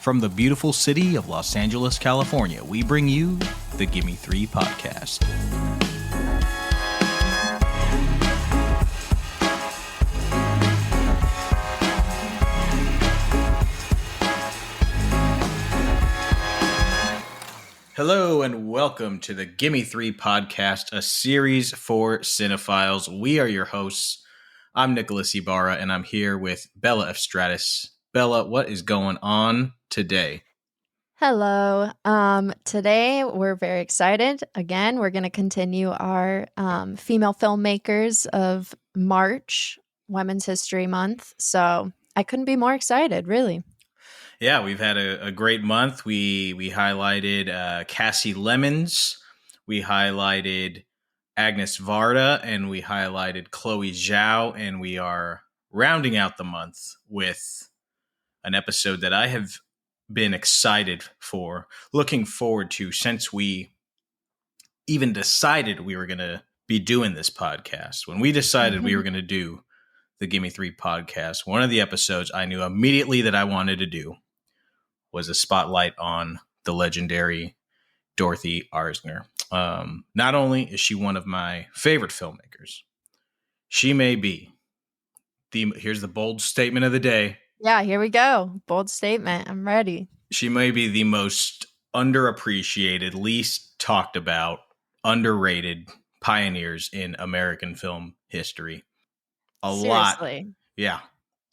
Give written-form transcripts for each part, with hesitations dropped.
From the beautiful city of Los Angeles, California, we bring you the Gimme Three podcast. Hello and welcome to the Gimme Three podcast, a series for cinephiles. We are your hosts. I'm Nicholas Ibarra, and I'm here with Bella F. Stratus. Bella, what is going on today? Hello. Today we're very excited. Again, we're going to continue our female filmmakers of March, Women's History Month. So I couldn't be more excited, really. Yeah, we've had a great month. We highlighted Cassie Lemons, we highlighted Agnes Varda, and we highlighted Chloe Zhao, and we are rounding out the month with an episode that I have been excited for, looking forward to since we even decided we were going to be doing this podcast. When we decided we were going to do the Gimme Three podcast, one of the episodes I knew immediately that I wanted to do was a spotlight on the legendary Dorothy Arzner. Not only is she one of my favorite filmmakers, she may be here's the bold statement of the day. Yeah, here we go. Bold statement. I'm ready. She may be the most underappreciated, least talked about, underrated pioneers in American film history. Seriously. Lot. Yeah.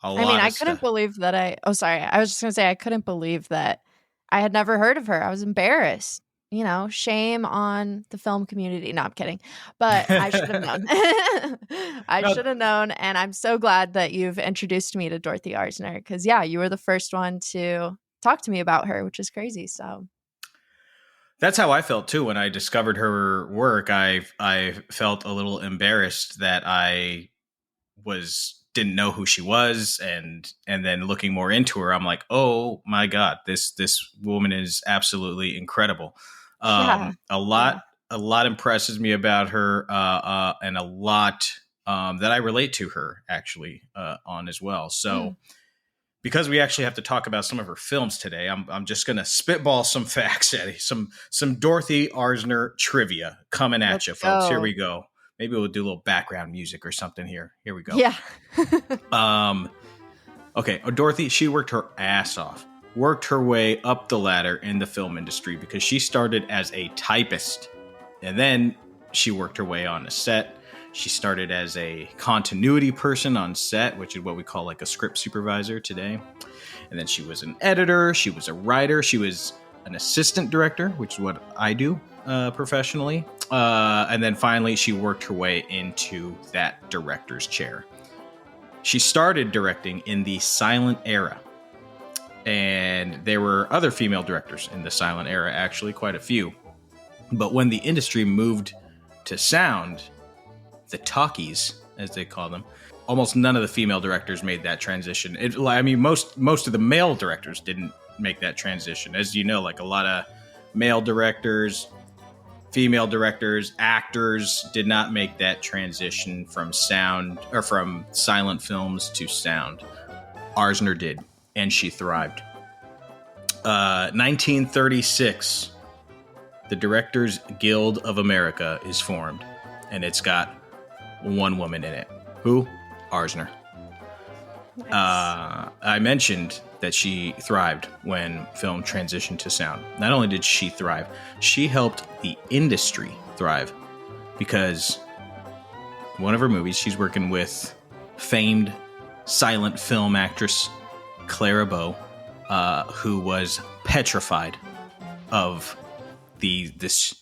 I couldn't believe that I was just going to say, I couldn't believe that I had never heard of her. I was embarrassed. You know, shame on the film community. No, I'm kidding. But I should have known. I should have known. And I'm so glad that you've introduced me to Dorothy Arzner because, yeah, you were the first one to talk to me about her, which is crazy. So that's how I felt, too. When I discovered her work, I felt a little embarrassed that I didn't know who she was. And then looking more into her, I'm like, oh, my God, this woman is absolutely incredible. A lot impresses me about her, and a lot that I relate to her actually on as well. So because we actually have to talk about some of her films today, I'm just going to spitball some facts at you, some Dorothy Arzner trivia coming at you, folks. Here we go. Maybe we'll do a little background music or something here. Here we go. Yeah. Okay. Dorothy, she worked her ass off. Worked her way up the ladder in the film industry because she started as a typist and then she worked her way on a set. She started as a continuity person on set, which is what we call like a script supervisor today. And then she was an editor. She was a writer. She was an assistant director, which is what I do professionally. And then finally, she worked her way into that director's chair. She started directing in the silent era. And there were other female directors in the silent era, actually, quite a few. But when the industry moved to sound, the talkies, as they call them, almost none of the female directors made that transition. Most of the male directors didn't make that transition. As you know, like a lot of male directors, female directors, actors did not make that transition from sound or from silent films to sound. Arzner did. And she thrived. 1936, the Directors Guild of America is formed, and it's got one woman in it. Who? Arzner. Nice. I mentioned that she thrived when film transitioned to sound. Not only did she thrive, she helped the industry thrive because in one of her movies, she's working with famed silent film actress Clara Bow, who was petrified of these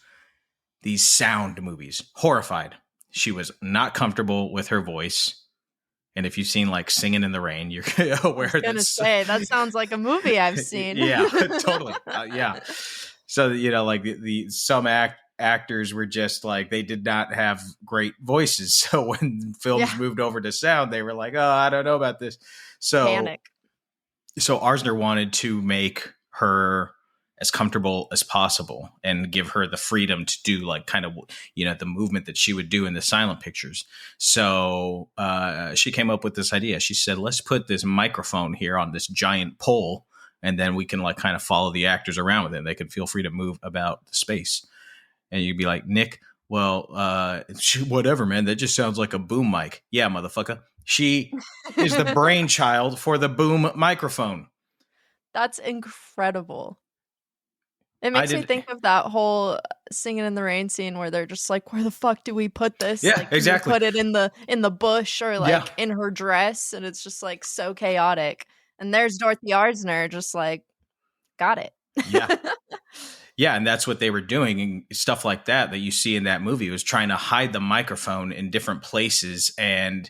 sound movies, horrified. She was not comfortable with her voice, and if you've seen like Singing in the Rain, you're aware that. I was gonna say that sounds like a movie I've seen. Yeah, totally. Yeah. So like some actors were just like they did not have great voices. So when films moved over to sound, they were like, "Oh, I don't know about this." So panic. So Arzner wanted to make her as comfortable as possible and give her the freedom to do like kind of, the movement that she would do in the silent pictures. So she came up with this idea. She said, let's put this microphone here on this giant pole and then we can like kind of follow the actors around with it. They could feel free to move about the space. And you'd be like, Nick, well, whatever, man. That just sounds like a boom mic. Yeah, motherfucker. She is the brainchild for the boom microphone. That's incredible. It makes me think of that whole Singing in the Rain scene where they're just like, where the fuck do we put this? Yeah, like, exactly. Put it in the bush or like in her dress, and it's just like so chaotic. And there's Dorothy Arzner just like, got it. Yeah. Yeah, and that's what they were doing, and stuff like that you see in that movie. It was trying to hide the microphone in different places, and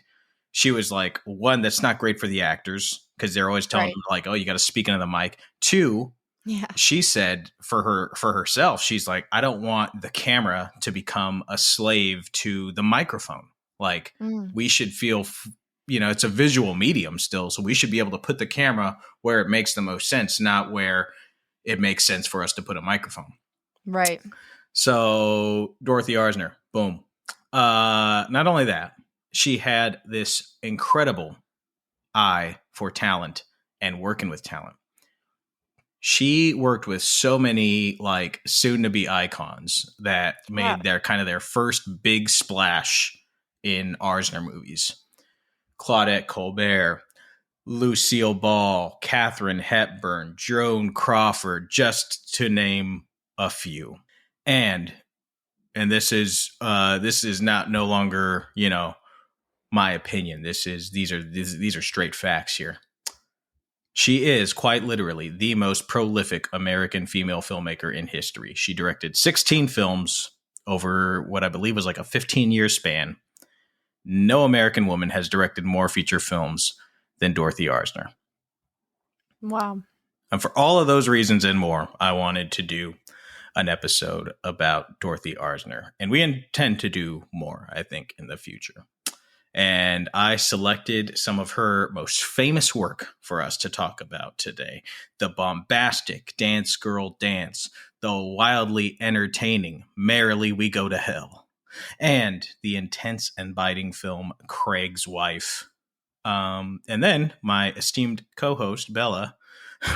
she was like, one, that's not great for the actors because they're always telling them like, oh, you got to speak into the mic. Two, she said for herself, she's like, I don't want the camera to become a slave to the microphone. Like we should feel, it's a visual medium still, so we should be able to put the camera where it makes the most sense, not where it makes sense for us to put a microphone. Right. So Dorothy Arzner, boom. Not only that, she had this incredible eye for talent and working with talent. She worked with so many like soon-to-be icons that made their first big splash in Arzner movies. Claudette Colbert, Lucille Ball, Katharine Hepburn, Joan Crawford, just to name a few. And this is not no longer, my opinion. These are straight facts here. She is quite literally the most prolific American female filmmaker in history. She directed 16 films over what I believe was like a 15-year span. No American woman has directed more feature films than Dorothy Arzner. Wow. And for all of those reasons and more, I wanted to do an episode about Dorothy Arzner. And we intend to do more, I think, in the future. And I selected some of her most famous work for us to talk about today. The bombastic Dance Girl Dance, the wildly entertaining Merrily We Go to Hell, and the intense and biting film Craig's Wife. And then my esteemed co-host, Bella,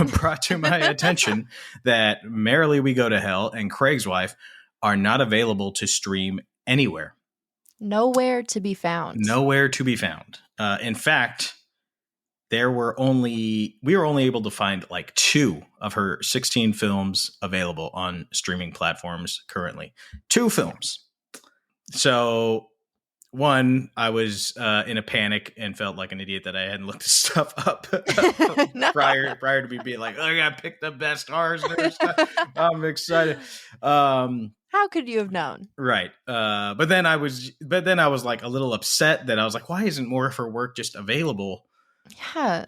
brought to my attention that Merrily We Go to Hell and Craig's Wife are not available to stream anywhere. Nowhere to be found. Nowhere to be found. In fact, we were only able to find like 2 of her 16 films available on streaming platforms currently. 2 films. So one, I was in a panic and felt like an idiot that I hadn't looked this stuff up prior to me being like, oh, I gotta pick the best Arzner stuff. I'm excited. How could you have known? Right. But then I was like a little upset that I was like, why isn't more of her work just available? Yeah.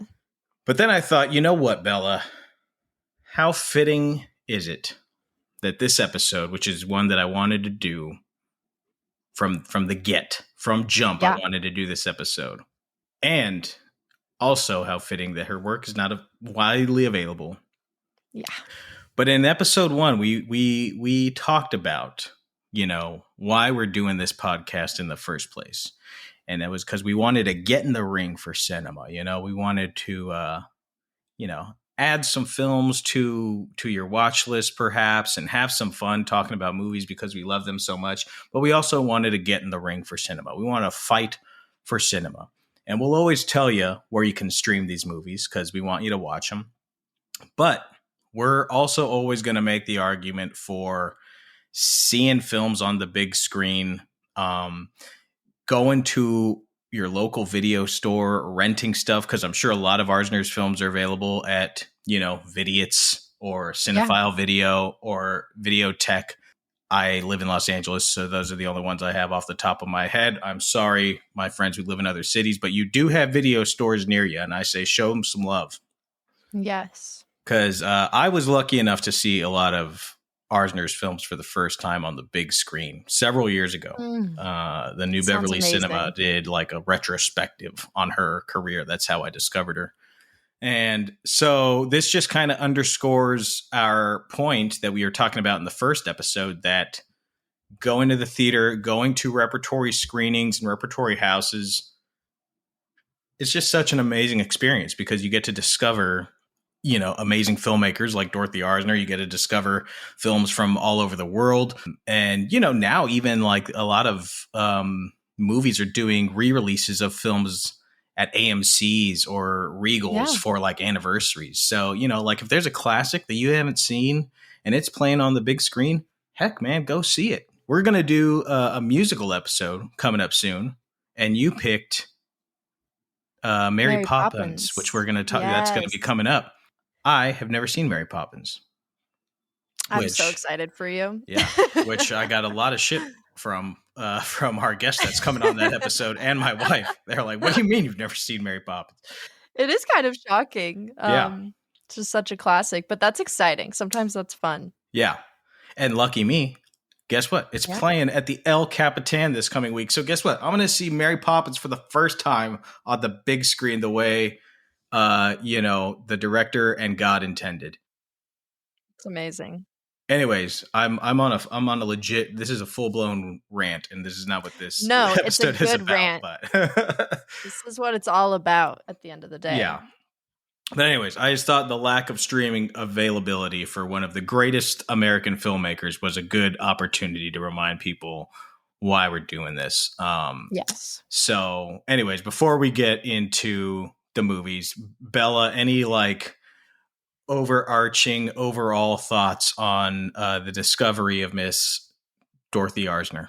But then I thought, you know what, Bella? How fitting is it that this episode, which is one that I wanted to do from jump, I wanted to do this episode. And also how fitting that her work is not widely available. Yeah. But in episode 1, we talked about, why we're doing this podcast in the first place. And it was because we wanted to get in the ring for cinema. We wanted to, add some films to your watch list, perhaps, and have some fun talking about movies because we love them so much. But we also wanted to get in the ring for cinema. We want to fight for cinema. And we'll always tell you where you can stream these movies because we want you to watch them. But we're also always going to make the argument for seeing films on the big screen, going to your local video store, renting stuff, because I'm sure a lot of Arzner's films are available at, Vidiots or Cinephile Video or Videotech. I live in Los Angeles, so those are the only ones I have off the top of my head. I'm sorry, my friends who live in other cities, but you do have video stores near you, and I say show them some love. Yes. Because I was lucky enough to see a lot of Arzner's films for the first time on the big screen several years ago. The New Beverly Cinema did like a retrospective on her career. That's how I discovered her. And so this just kind of underscores our point that we were talking about in the first episode, that going to the theater, going to repertory screenings and repertory houses, it's just such an amazing experience because you get to discover amazing filmmakers like Dorothy Arzner. You get to discover films from all over the world. And, now even like a lot of movies are doing re-releases of films at AMC's or Regals for like anniversaries. So, like if there's a classic that you haven't seen and it's playing on the big screen, heck, man, go see it. We're going to do a musical episode coming up soon. And you picked Mary Poppins, which we're going to talk. That's going to be coming up. I have never seen Mary Poppins. I'm so excited for you. Yeah, which I got a lot of shit from our guest that's coming on that episode and my wife. They're like, "What do you mean you've never seen Mary Poppins?" It is kind of shocking. It's just such a classic, but that's exciting. Sometimes that's fun. Yeah, and lucky me. Guess what? It's playing at the El Capitan this coming week. So guess what? I'm going to see Mary Poppins for the first time on the big screen the way the director and God intended. It's amazing. Anyways, I'm on a legit. This is a full blown rant, and this is not what this episode it's a good is about. Rant. But this is what it's all about at the end of the day. Yeah. But anyways, I just thought the lack of streaming availability for one of the greatest American filmmakers was a good opportunity to remind people why we're doing this. Yes. So, anyways, before we get into the movies, Bella, any like overarching overall thoughts on the discovery of Miss Dorothy Arzner?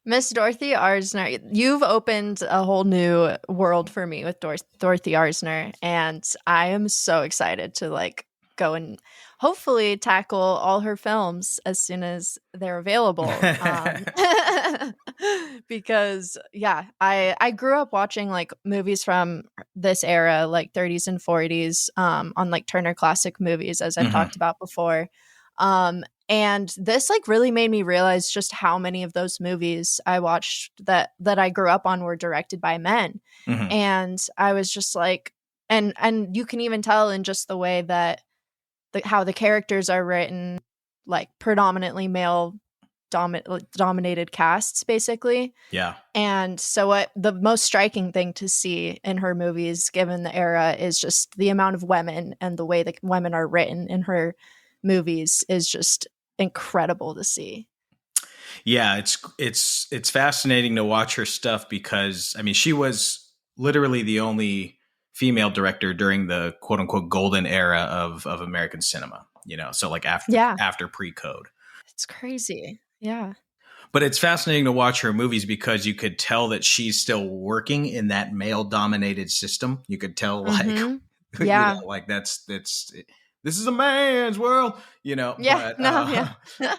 Miss Dorothy Arzner, you've opened a whole new world for me with Dorothy Arzner, and I am so excited to like go and hopefully tackle all her films as soon as they're available. Because I grew up watching like movies from this era, like 30s and 40s, on like Turner Classic Movies, as I've talked about before. And this like really made me realize just how many of those movies I watched that I grew up on were directed by men. And I was just like, and you can even tell in just the way that how the characters are written, like predominantly male dominated casts, basically. Yeah. And so what the most striking thing to see in her movies, given the era, is just the amount of women, and the way that women are written in her movies is just incredible to see. Yeah, it's fascinating to watch her stuff because I mean she was literally the only female director during the quote unquote golden era of American cinema, so like after pre-code. It's crazy. Yeah. But it's fascinating to watch her movies because you could tell that she's still working in that male dominated system. You could tell like like that's this is a man's world, Yeah, but,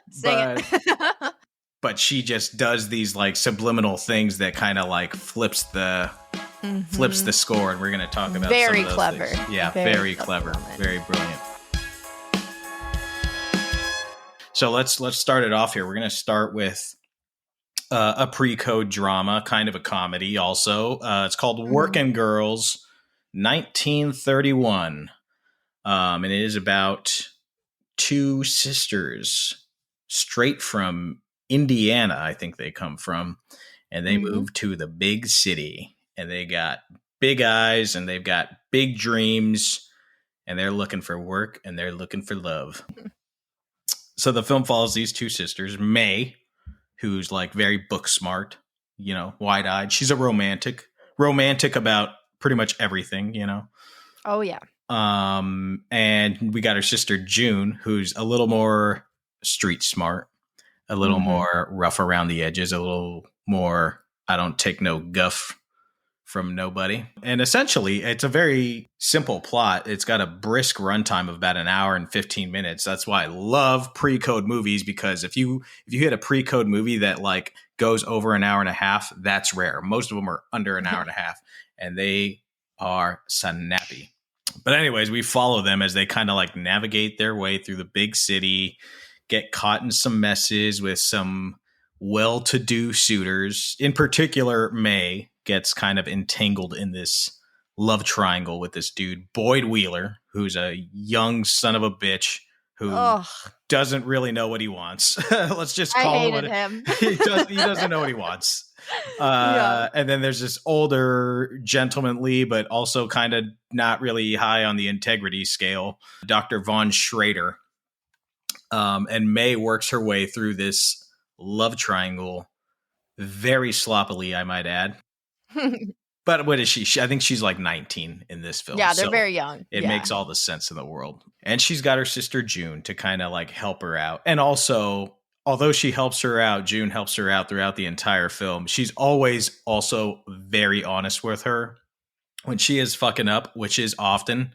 Sing it. But she just does these like subliminal things that kind of like flips the score, and we're going to talk about very some of those clever. things. Yeah, very clever, very brilliant. So let's start it off here. We're going to start with a pre-code drama, kind of a comedy. Also, it's called Working Girls, 1931. And it is about two sisters straight from Indiana, I think they come from, and they moved to the big city, and they got big eyes and they've got big dreams, and they're looking for work and they're looking for love. So the film follows these two sisters, May, who's like very book smart, wide-eyed. She's a romantic about pretty much everything, Oh yeah. And we got her sister June, who's a little more street smart, a little more rough around the edges, a little more I don't take no guff from nobody. And essentially, it's a very simple plot. It's got a brisk runtime of about an hour and 15 minutes. That's why I love pre-code movies, because if you hit a pre-code movie that like goes over an hour and a half, that's rare. Most of them are under an hour and a half, and they are snappy. But anyways, we follow them as they kind of like navigate their way through the big city, get caught in some messes with some well-to-do suitors. In particular, May gets kind of entangled in this love triangle with this dude, Boyd Wheeler, who's a young son of a bitch who doesn't really know what he wants. Let's just call I hated him. He doesn't know what he wants. And then there's this older gentlemanly, but also kind of not really high on the integrity scale, Dr. Von Schrader. And May works her way through this love triangle very sloppily, I might add. But what is she? I think she's like 19 in this film. Yeah, they're very young. It makes all the sense in the world. And she's got her sister June to kind of like help her out. And also, although she helps her out, June helps her out throughout the entire film. She's always also very honest with her. When she is fucking up, which is often,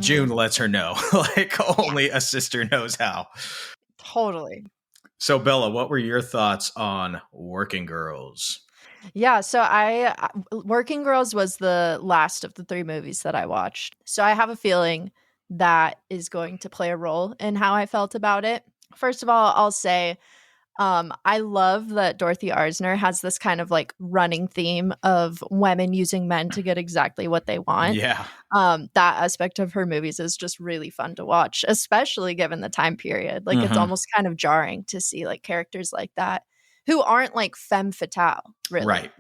June lets her know. Like only a sister knows how. Totally. So Bella, what were your thoughts on Working Girls? Yeah, so Working Girls was the last of the 3 movies that I watched. So I have a feeling that is going to play a role in how I felt about it. First of all, I'll say I love that Dorothy Arzner has this kind of like running theme of women using men to get exactly what they want. Yeah. That aspect of her movies is just really fun to watch, especially given the time period. Like it's almost kind of jarring to see like characters like that who aren't like femme fatale, really.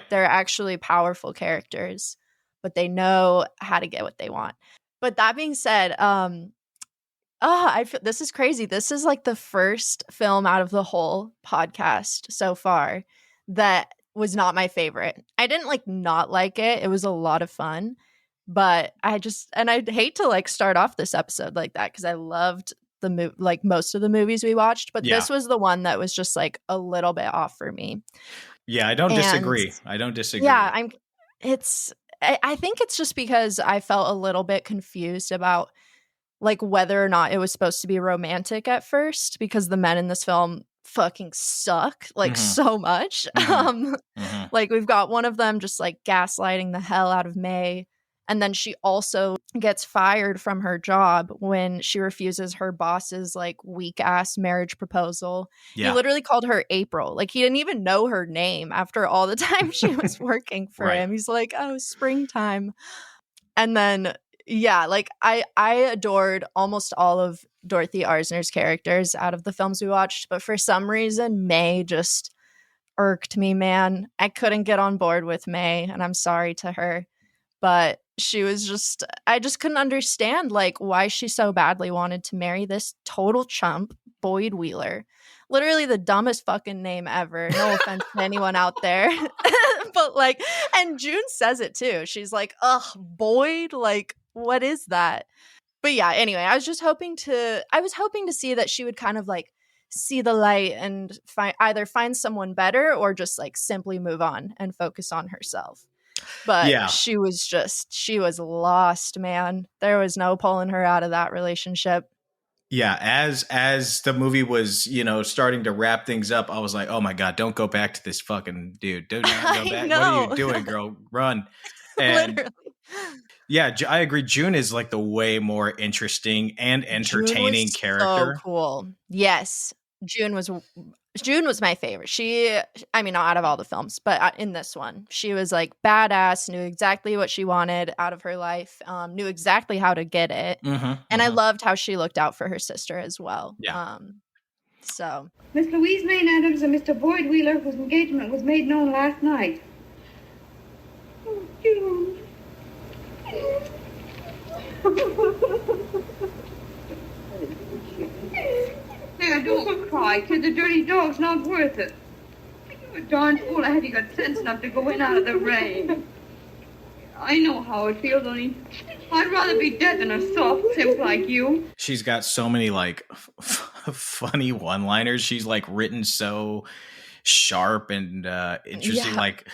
They're actually powerful characters, but they know how to get what they want. But that being said, I feel this is crazy. This is like the first film out of the whole podcast so far that was not my favorite. I didn't like not like it. It was a lot of fun, but I'd hate to like start off this episode like that because I loved like most of the movies we watched, but this was the one that was just like a little bit off for me. Yeah, I don't disagree. Yeah, I think it's just because I felt a little bit confused about like whether or not it was supposed to be romantic at first because the men in this film fucking suck like so much. Like we've got one of them just like gaslighting the hell out of May. And then she also gets fired from her job when she refuses her boss's like weak ass marriage proposal. Yeah. He literally called her April. Like he didn't even know her name after all the time she was working for him. He's like, oh, springtime. And then, yeah, like I adored almost all of Dorothy Arzner's characters out of the films we watched. But for some reason, May just irked me, man. I couldn't get on board with May, and I'm sorry to her. But she was I just couldn't understand like why she so badly wanted to marry this total chump, Boyd Wheeler. Literally the dumbest fucking name ever. No offense to anyone out there. But like, and June says it too. She's like, ugh, Boyd, like, what is that? But yeah, anyway, I was hoping to see that she would kind of like see the light and either find someone better or just like simply move on and focus on herself. But she was lost, man. There was no pulling her out of that relationship. Yeah, as the movie was, starting to wrap things up, I was like, "Oh my god, don't go back to this fucking dude. Do not go back. What are you doing, girl? Run!" And literally. Yeah, I agree. June is like the way more interesting and entertaining character. So cool. Yes, June was my favorite. Not out of all the films, but in this one, she was like badass, knew exactly what she wanted out of her life, knew exactly how to get it. And I loved how she looked out for her sister as well. Yeah. So Miss Louise Main Adams and Mr. Boyd Wheeler, whose engagement was made known last night. Oh, June. There, don't cry, kid. The dirty dog's not worth it. You're a darn fool. I had you got sense enough to go in out of the rain. I know how it feels, only I'd rather be dead than a soft simp like you. She's got so many, like, funny one-liners. She's, like, written so sharp and interesting. Yeah. Like,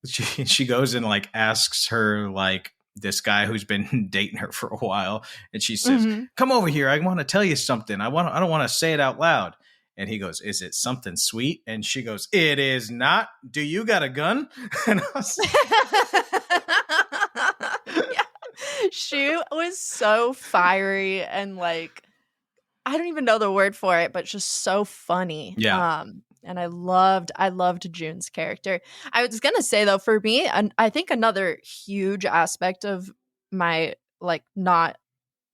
she goes and, like, asks her, like, this guy who's been dating her for a while, and she says, come over here, I want to tell you something. I don't want to say it out loud. And he goes, is it something sweet? And she goes, it is not. Do you got a gun? And I was yeah. She was so fiery and like, I don't even know the word for it, but just so funny. Yeah. And I loved June's character. I was going to say, though, for me, I think another huge aspect of my, like, not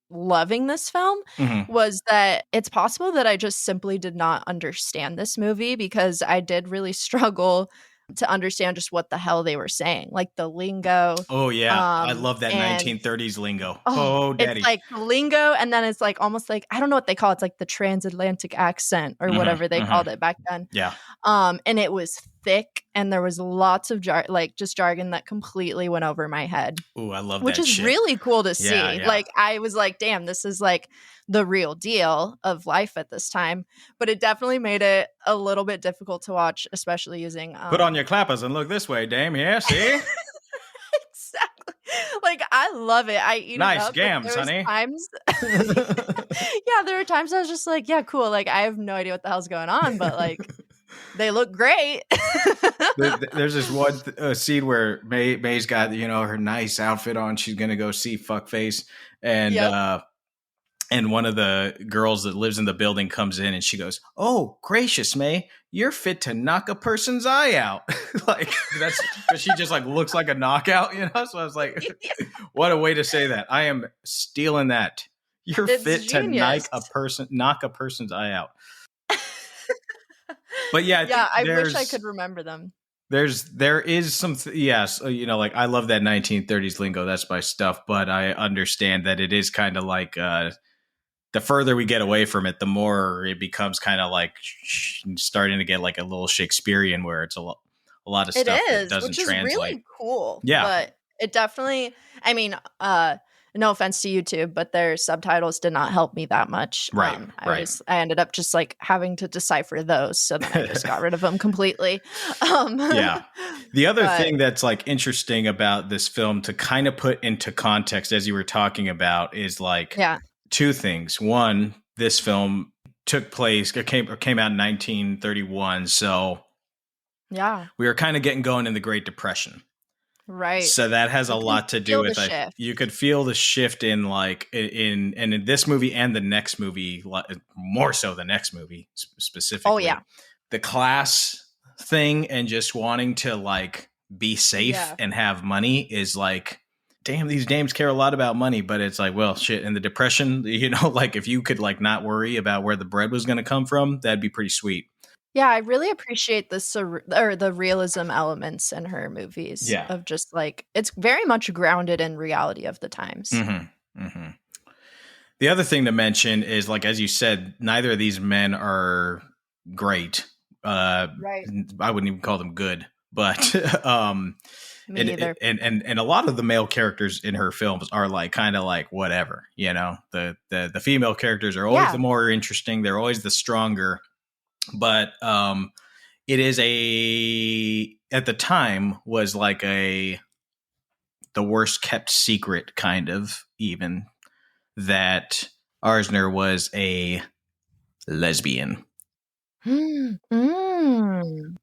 loving this film was that it's possible that I just simply did not understand this movie, because I did really struggle to understand just what the hell they were saying, like the lingo. Oh yeah, I love that and 1930s lingo. Oh, Daddy. it's like the lingo, and then it's like almost like, I don't know what they call it. It's like the transatlantic accent or whatever they called it back then. Yeah. And it was thick, and there was lots of jargon that completely went over my head. Ooh, I love that which is shit. really cool to see. Yeah. Like, I was like, damn, this is like the real deal of life at this time. But it definitely made it a little bit difficult to watch, especially using put on your clappers and look this way, dame. Yeah, see? Exactly. Like, I love it. I eat nice it up. gams, honey. Yeah, there were times I was just like, yeah, cool. Like, I have no idea what the hell's going on, but like, they look great. There's this one scene where May's got, her nice outfit on. She's gonna go see Fuckface, and one of the girls that lives in the building comes in, and she goes, "Oh, gracious, May, you're fit to knock a person's eye out." Like, that's, she just like looks like a knockout, So I was like, what a way to say that. I am stealing that. You're fit genius. To knock a person's eye out. But yeah, I wish I could remember them. There is some, yes, like, I love that 1930s lingo. That's my stuff. But I understand that it is kind of like, the further we get away from it, the more it becomes kind of like starting to get like a little Shakespearean, where it's a lot of stuff that doesn't translate. Which is really cool. Yeah. But it definitely, I mean, no offense to YouTube, but their subtitles did not help me that much. Right. I ended up just like having to decipher those. So then I just got rid of them completely. Yeah. The other thing that's like interesting about this film to kind of put into context, as you were talking about, is like two things. One, this film came out in 1931. So we were kind of getting going in the Great Depression. Right. So that has a lot to do with it. You could feel the shift in like in this movie and the next movie, more so the next movie specifically. Oh yeah. The class thing and just wanting to like be safe and have money is like, damn, these dames care a lot about money, but it's like, well, shit, in the Depression, like if you could like not worry about where the bread was going to come from, that'd be pretty sweet. Yeah, I really appreciate the realism elements in her movies. Yeah. Of just like, it's very much grounded in reality of the times. Mm-hmm. Mm-hmm. The other thing to mention is, like, as you said, neither of these men are great. Right. I wouldn't even call them good, but Me neither. And a lot of the male characters in her films are like kind of like whatever, The female characters are always the more interesting. They're always the stronger. But it is at the time was like the worst kept secret kind of, even, that Arzner was a lesbian.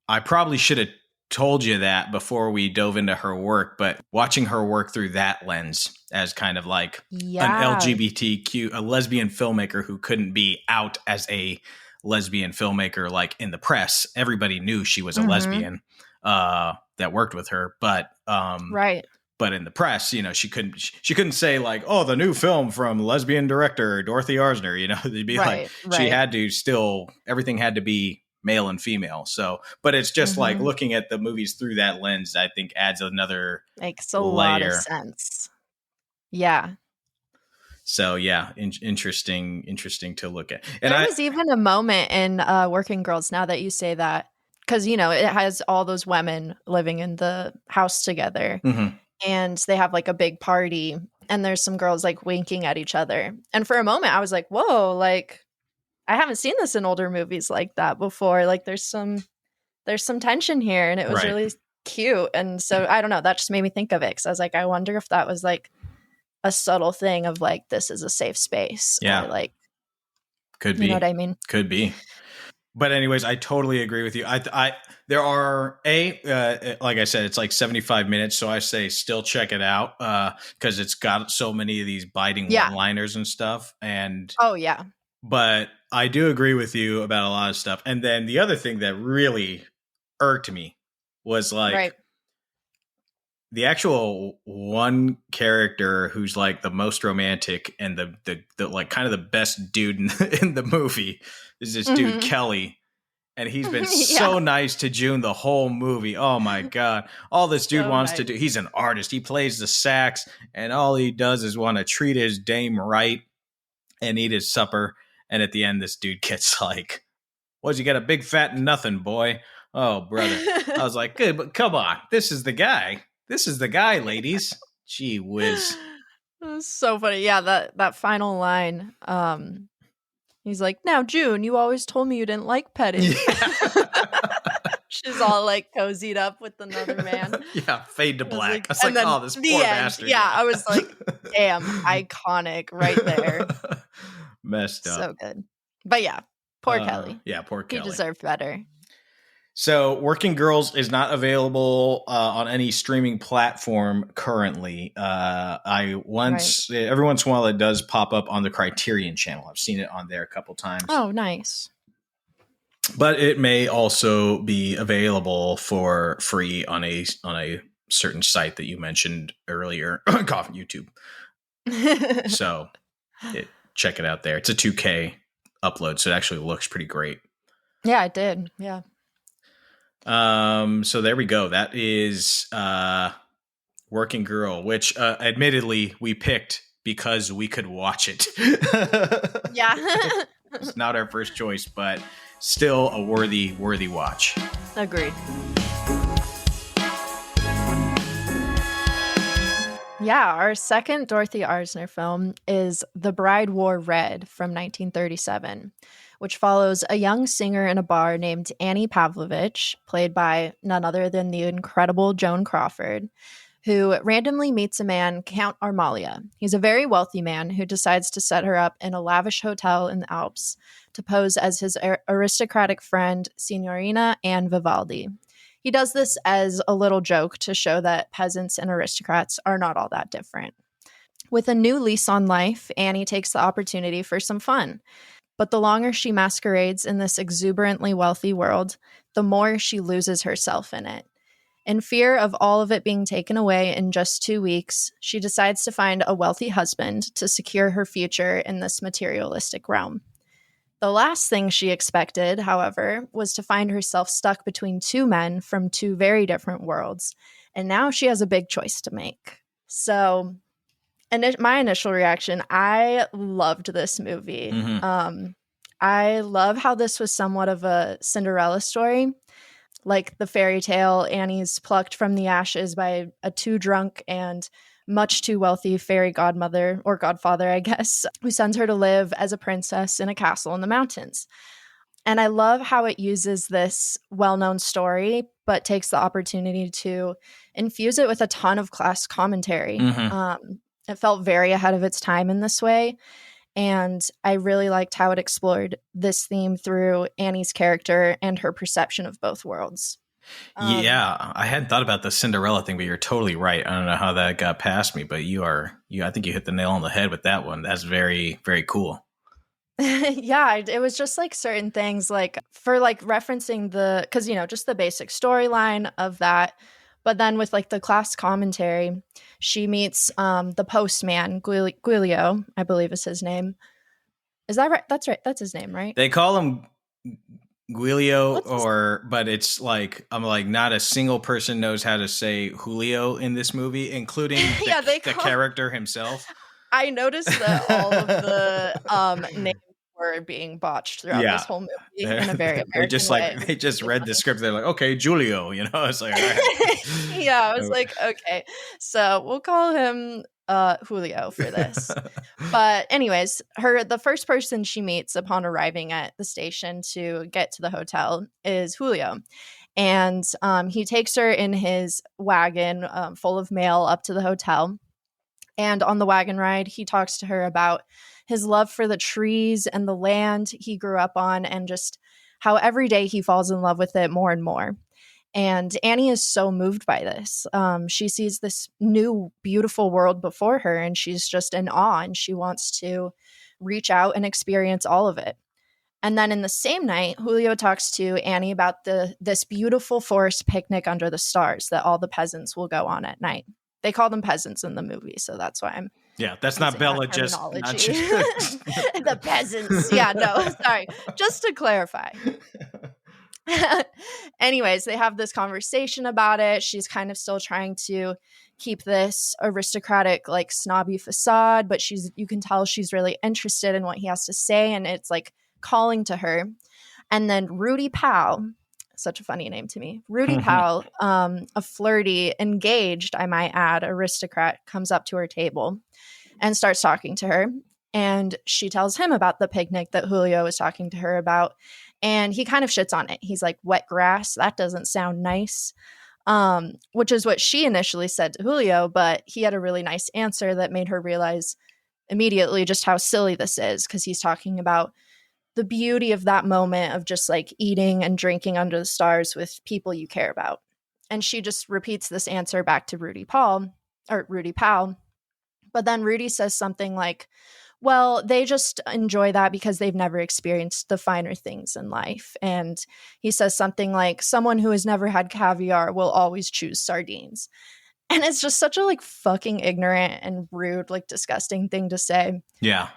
I probably should have told you that before we dove into her work, but watching her work through that lens as kind of like an LGBTQ, a lesbian filmmaker who couldn't be out as a lesbian filmmaker, like in the press, everybody knew she was a lesbian that worked with her, but but in the press, she couldn't say like, oh, the new film from lesbian director Dorothy Arzner, they'd be she had to still, everything had to be male and female. So, but it's just like looking at the movies through that lens, I think adds another makes a lot of sense. Yeah. So yeah, interesting to look at. And there was even a moment in Working Girls, now that you say that, because it has all those women living in the house together, and they have like a big party, and there's some girls like winking at each other. And for a moment, I was like, "Whoa!" Like, I haven't seen this in older movies like that before. Like, there's some tension here, and it was really cute. And so I don't know, that just made me think of it, because I was like, I wonder if that was like a subtle thing of like, this is a safe space. Yeah. Or like, could be. You know what I mean? Could be. But anyways, I totally agree with you. There are like I said, it's like 75 minutes. So I say still check it out. Cause it's got so many of these biting one-liners and stuff. And but I do agree with you about a lot of stuff. And then the other thing that really irked me was like, the actual one character who's like the most romantic and the like kind of the best dude in the movie is this dude Kelly. And he's been so nice to June the whole movie. Oh my God. All this dude wants to do, he's an artist. He plays the sax, and all he does is want to treat his dame right and eat his supper. And at the end, this dude gets like, "What, you got a big fat nothing, boy?" Oh, brother. I was like, good, but come on. This is the guy. This is the guy, ladies. Gee whiz. It was so funny. Yeah, that final line. He's like, "Now, June, you always told me you didn't like petting." Yeah. She's all like cozied up with another man. Yeah, fade to black. I was like, oh, this poor bastard. Yeah, I was like, damn, iconic right there. Messed up. So good. But yeah, poor Kelly. Yeah, poor Kelly. He deserved better. So Working Girls is not available on any streaming platform currently. Every once in a while it does pop up on the Criterion channel. I've seen it on there a couple times. Oh, nice. But it may also be available for free on a certain site that you mentioned earlier, YouTube. So check it out there. It's a 2K upload, so it actually looks pretty great. Yeah, it did. Yeah. So there we go. That is Working Girl, which admittedly we picked because we could watch it. Yeah. It's not our first choice, but still a worthy watch. Agreed. Yeah, our second Dorothy Arzner film is The Bride Wore Red from 1937, which follows a young singer in a bar named Annie Pavlovich, played by none other than the incredible Joan Crawford, who randomly meets a man, Count Armalia. He's a very wealthy man who decides to set her up in a lavish hotel in the Alps to pose as his aristocratic friend, Signorina Anne Vivaldi. He does this as a little joke to show that peasants and aristocrats are not all that different. With a new lease on life, Annie takes the opportunity for some fun. But the longer she masquerades in this exuberantly wealthy world, the more she loses herself in it. In fear of all of it being taken away in just 2 weeks, she decides to find a wealthy husband to secure her future in this materialistic realm. The last thing she expected, however, was to find herself stuck between two men from two very different worlds, and now she has a big choice to make. So, my initial reaction, I loved this movie. Mm-hmm. I love how this was somewhat of a Cinderella story. Like the fairy tale, Annie's plucked from the ashes by a too drunk and much too wealthy fairy godmother, or godfather, I guess, who sends her to live as a princess in a castle in the mountains. And I love how it uses this well-known story, but takes the opportunity to infuse it with a ton of class commentary. Mm-hmm. It felt very ahead of its time in this way. And I really liked how it explored this theme through Annie's character and her perception of both worlds. Yeah, I hadn't thought about the Cinderella thing, but you're totally right. I don't know how that got past me, but I think you hit the nail on the head with that one. That's very, very cool. Yeah, it was just like certain things, like for like referencing because just the basic storyline of that. But then with like the class commentary, she meets the postman, Giulio, I believe is his name. Is that right? That's right. That's his name, right? They call him Giulio, but it's like, I'm like, not a single person knows how to say Julio in this movie, including the character himself. I noticed that all of the names were being botched throughout this whole movie in a very American way. They just read the script. They're like, okay, Julio, it's like, all right. Yeah, I was like, okay, so we'll call him Julio for this. But anyways, the first person she meets upon arriving at the station to get to the hotel is Julio. And he takes her in his wagon full of mail up to the hotel. And on the wagon ride, he talks to her about his love for the trees and the land he grew up on, and just how every day he falls in love with it more and more. And Annie is so moved by this. She sees this new, beautiful world before her, and she's just in awe, and she wants to reach out and experience all of it. And then in the same night, Julio talks to Annie about this beautiful forest picnic under the stars that all the peasants will go on at night. They call them peasants in the movie, so that's why I'm that's not Bella, just the peasants. Yeah, no, sorry. Just to clarify. Anyways, they have this conversation about it. She's kind of still trying to keep this aristocratic, like, snobby facade, but you can tell she's really interested in what he has to say, and it's like calling to her. And then Rudy Powell, such a funny name to me, Rudy Powell, a flirty, engaged, I might add, aristocrat, comes up to her table and starts talking to her. And she tells him about the picnic that Julio was talking to her about. And he kind of shits on it. He's like, wet grass, that doesn't sound nice. Which is what she initially said to Julio, but he had a really nice answer that made her realize immediately just how silly this is, because he's talking about the beauty of that moment of just like eating and drinking under the stars with people you care about. And she just repeats this answer back to Rudy Powell. But then Rudy says something like, well, they just enjoy that because they've never experienced the finer things in life. And he says something like, someone who has never had caviar will always choose sardines. And it's just such a like fucking ignorant and rude, like disgusting thing to say. Yeah.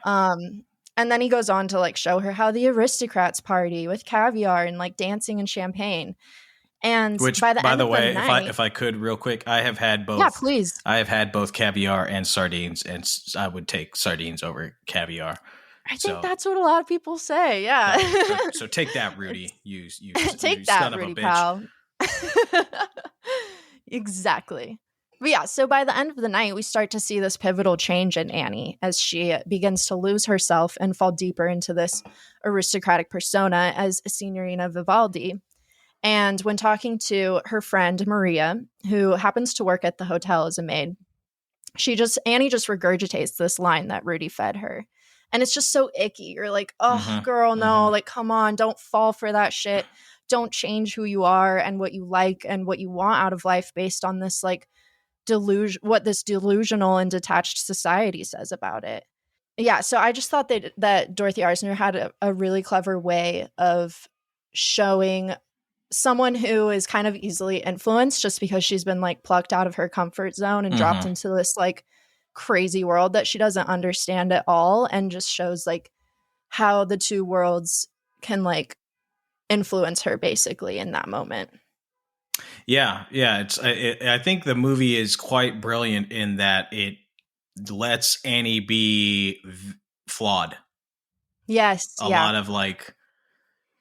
And then he goes on to like show her how the aristocrats party with caviar and like dancing and champagne. And which, by the way, night, if I could real quick, I have had both. Yeah, please. I have had both caviar and sardines, and I would take sardines over caviar. I think that's what a lot of people say. Yeah. So take that, Rudy. You take you that, son Rudy of a bitch. Powell. Exactly. But yeah, so by the end of the night, we start to see this pivotal change in Annie as she begins to lose herself and fall deeper into this aristocratic persona as Signorina Vivaldi. And when talking to her friend Maria, who happens to work at the hotel as a maid, Annie just regurgitates this line that Rudy fed her. And it's just so icky. You're like, oh, girl, no, like, come on, don't fall for that shit. Don't change who you are and what you like and what you want out of life based on this, like, what this delusional and detached society says about it. Yeah, so I just thought that Dorothy Arzner had a really clever way of showing someone who is kind of easily influenced just because she's been like plucked out of her comfort zone and dropped into this like crazy world that she doesn't understand at all, and just shows like how the two worlds can like influence her basically in that moment. Yeah. I think the movie is quite brilliant in that it lets Annie be flawed. Yes, a lot of like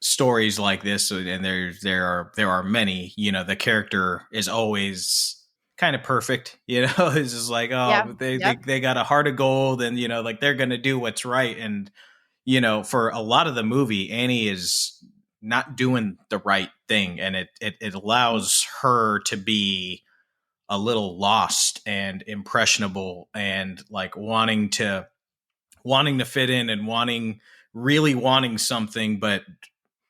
stories like this, and there are many. You know, the character is always kind of perfect. You know, it's just like, they got a heart of gold, and you know, like they're gonna do what's right. And you know, for a lot of the movie, Annie is not doing the right thing, and it allows her to be a little lost and impressionable, and like wanting to fit in, and really wanting something, but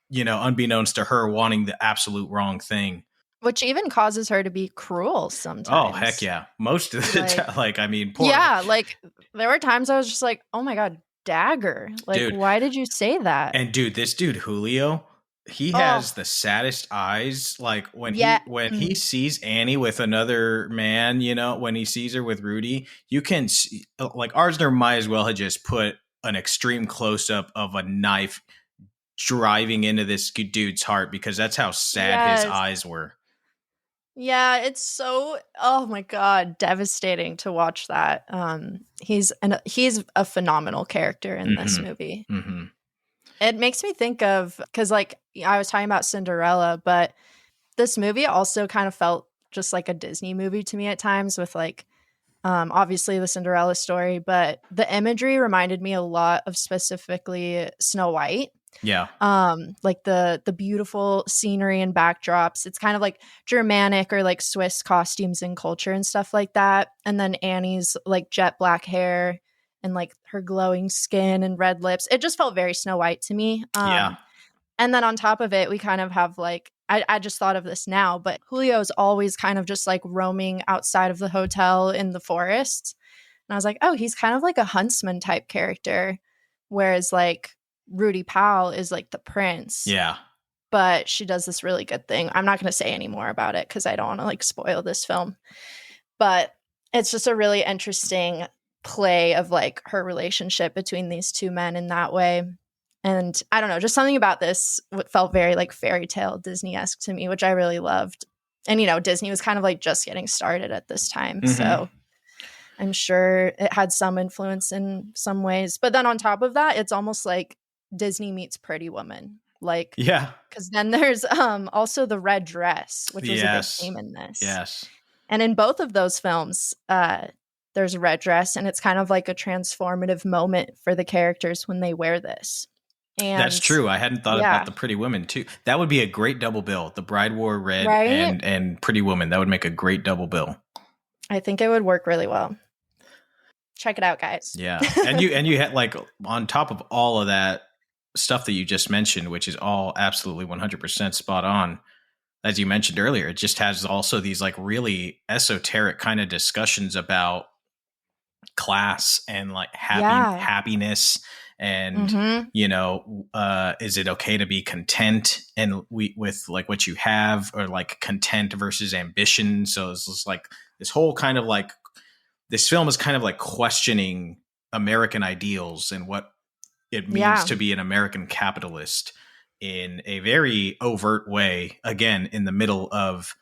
you know, unbeknownst to her, wanting the absolute wrong thing, which even causes her to be cruel sometimes. Oh heck yeah, most of the time. Like, I mean, poor. Yeah, like there were times I was just like, oh my god, dagger, like, dude, why did you say that? And dude, this dude Julio, he has the saddest eyes. Like when he sees Annie with another man, you know, when he sees her with Rudy, you can see, like, Arzner might as well have just put an extreme close up of a knife driving into this dude's heart, because that's how sad his eyes were. Yeah, it's so, oh my god, devastating to watch that. He's a phenomenal character in this movie. It makes me think of, because like I was talking about Cinderella, but this movie also kind of felt just like a Disney movie to me at times, with like obviously the Cinderella story, but the imagery reminded me a lot of specifically Snow White. Yeah. Like the beautiful scenery and backdrops. It's kind of like Germanic or like Swiss costumes and culture and stuff like that. And then Annie's like jet black hair and like her glowing skin and red lips. It just felt very Snow White to me. Yeah. And then on top of it, we kind of have like, I just thought of this now, but Julio's always kind of just like roaming outside of the hotel in the forest. And I was like, oh, he's kind of like a huntsman type character. Whereas like Rudy Powell is like the prince. Yeah. But she does this really good thing. I'm not going to say any more about it because I don't want to like spoil this film. But it's just a really interesting play of like her relationship between these two men in that way. And I don't know, just something about this felt very like fairy tale Disney-esque to me, which I really loved. And, you know, Disney was kind of like just getting started at this time. Mm-hmm. So I'm sure it had some influence in some ways. But then on top of that, it's almost like Disney meets Pretty Woman. Like, yeah, because then there's also the red dress, which was a big theme in this. Yes. And in both of those films, there's a red dress, and it's kind of like a transformative moment for the characters when they wear this. And that's true. I hadn't thought about the Pretty Woman too. That would be a great double bill. The Bride wore red, right? and Pretty Woman. That would make a great double bill. I think it would work really well. Check it out, guys. Yeah. And you had like on top of all of that stuff that you just mentioned, which is all absolutely 100% spot on. As you mentioned earlier, it just has also these like really esoteric kind of discussions about class and like happiness. And, you know, is it okay to be content and with like what you have, or like content versus ambition? So it's just like this whole kind of like, this film is kind of like questioning American ideals and what it means to be an American capitalist in a very overt way, again, in the middle of